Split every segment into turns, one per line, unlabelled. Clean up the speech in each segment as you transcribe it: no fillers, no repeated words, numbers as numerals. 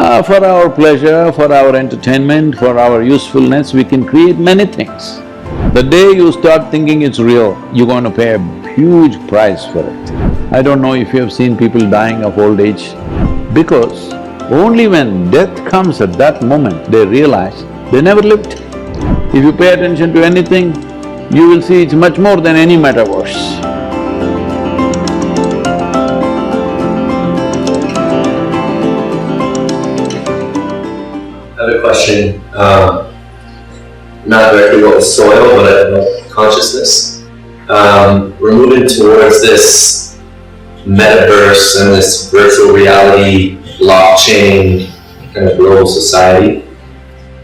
For our pleasure, for our entertainment, for our usefulness, we can create many things. The day you start thinking it's real, you're going to pay a huge price for it. I don't know if you have seen people dying of old age, because only when death comes at that moment, they realize they never lived. If you pay attention to anything, you will see it's much more than any metaverse.
I have a question, not directly about the soil, but about consciousness. We're moving towards this metaverse and this virtual reality, blockchain, kind of global society,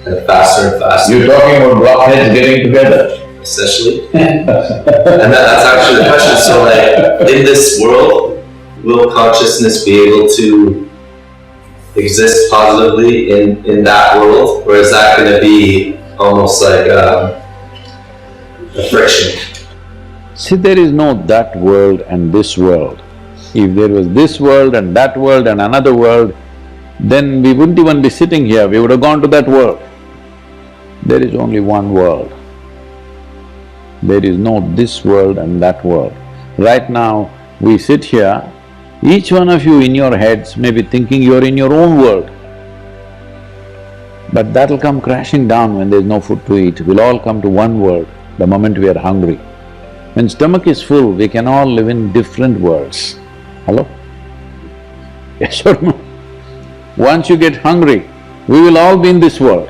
kind of faster and faster.
You're talking about blockheads getting together?
Essentially. And that's actually the question. So like, in this world, will consciousness be able to exist positively in that world, or is that going to be almost like a friction?
See, there is no that world and this world. If there was this world and that world and another world, then we wouldn't even be sitting here, we would have gone to that world. There is only one world. There is no this world and that world. Right now, we sit here, each one of you in your heads may be thinking you're in your own world. But that'll come crashing down when there's no food to eat. We'll all come to one world the moment we are hungry. When stomach is full, we can all live in different worlds. Hello? Yes or no? Once you get hungry, we will all be in this world.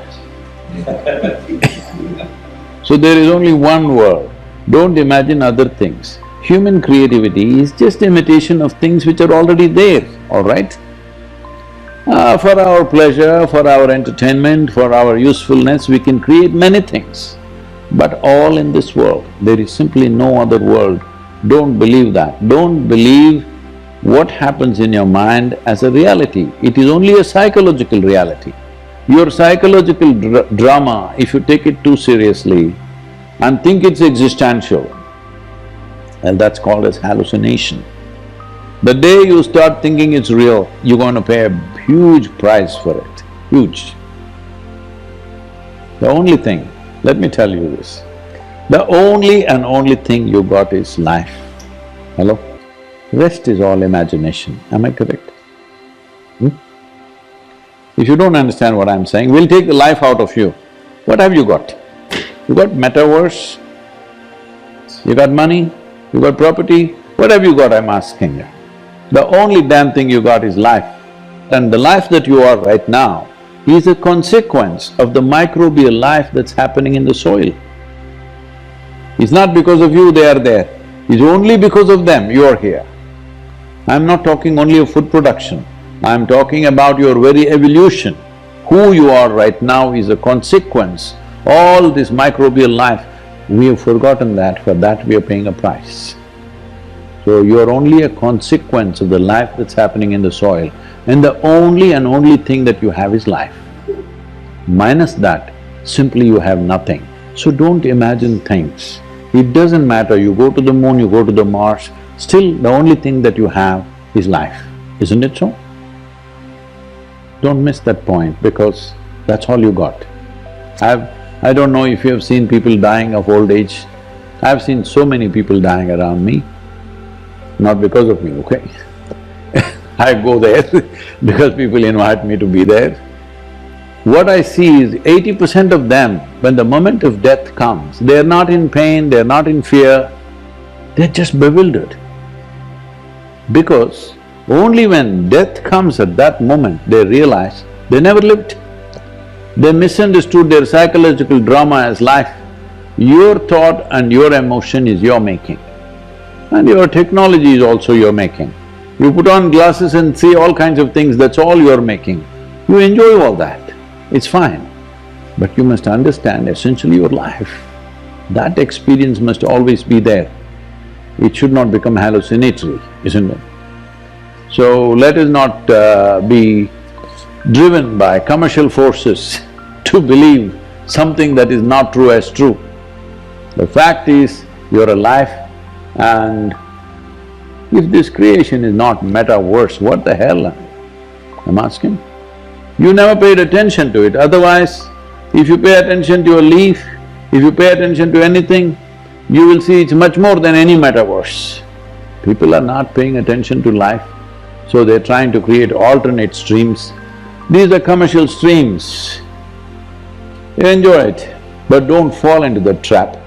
So there is only one world. Don't imagine other things. Human creativity is just imitation of things which are already there, all right? For our pleasure, for our entertainment, for our usefulness, we can create many things. But all in this world, there is simply no other world. Don't believe that. Don't believe what happens in your mind as a reality. It is only a psychological reality. Your psychological drama, if you take it too seriously and think it's existential, and that's called as hallucination. The day you start thinking it's real, you're going to pay a huge price for it, huge. The only thing, let me tell you this, the only and only thing you got is life. Hello? Rest is all imagination, am I correct? If you don't understand what I'm saying, we'll take the life out of you. What have you got? You got metaverse, you got money, you got property, what have you got, I'm asking you? The only damn thing you got is life. And the life that you are right now is a consequence of the microbial life that's happening in the soil. It's not because of you they are there, it's only because of them you are here. I'm not talking only of food production, I'm talking about your very evolution. Who you are right now is a consequence. All this microbial life, we have forgotten that, for that we are paying a price. So you're only a consequence of the life that's happening in the soil, and the only and only thing that you have is life. Minus that, simply you have nothing. So don't imagine things. It doesn't matter, you go to the moon, you go to the Mars, still the only thing that you have is life, isn't it so? Don't miss that point, because that's all you got. I don't know if you have seen people dying of old age. I've seen so many people dying around me, not because of me, okay? I go there because people invite me to be there. What I see is 80% of them, when the moment of death comes, they're not in pain, they're not in fear, they're just bewildered. Because only when death comes at that moment, they realize they never lived. They misunderstood their psychological drama as life. Your thought and your emotion is your making, and your technology is also your making. You put on glasses and see all kinds of things, that's all you're making. You enjoy all that, it's fine. But you must understand essentially your life. That experience must always be there. It should not become hallucinatory, isn't it? So let us not be driven by commercial forces to believe something that is not true as true. The fact is, you're alive, and if this creation is not metaverse, what the hell? I'm asking. You never paid attention to it, otherwise, if you pay attention to your leaf, if you pay attention to anything, you will see it's much more than any metaverse. People are not paying attention to life, so they're trying to create alternate streams. These are commercial streams. You enjoy it, but don't fall into the trap.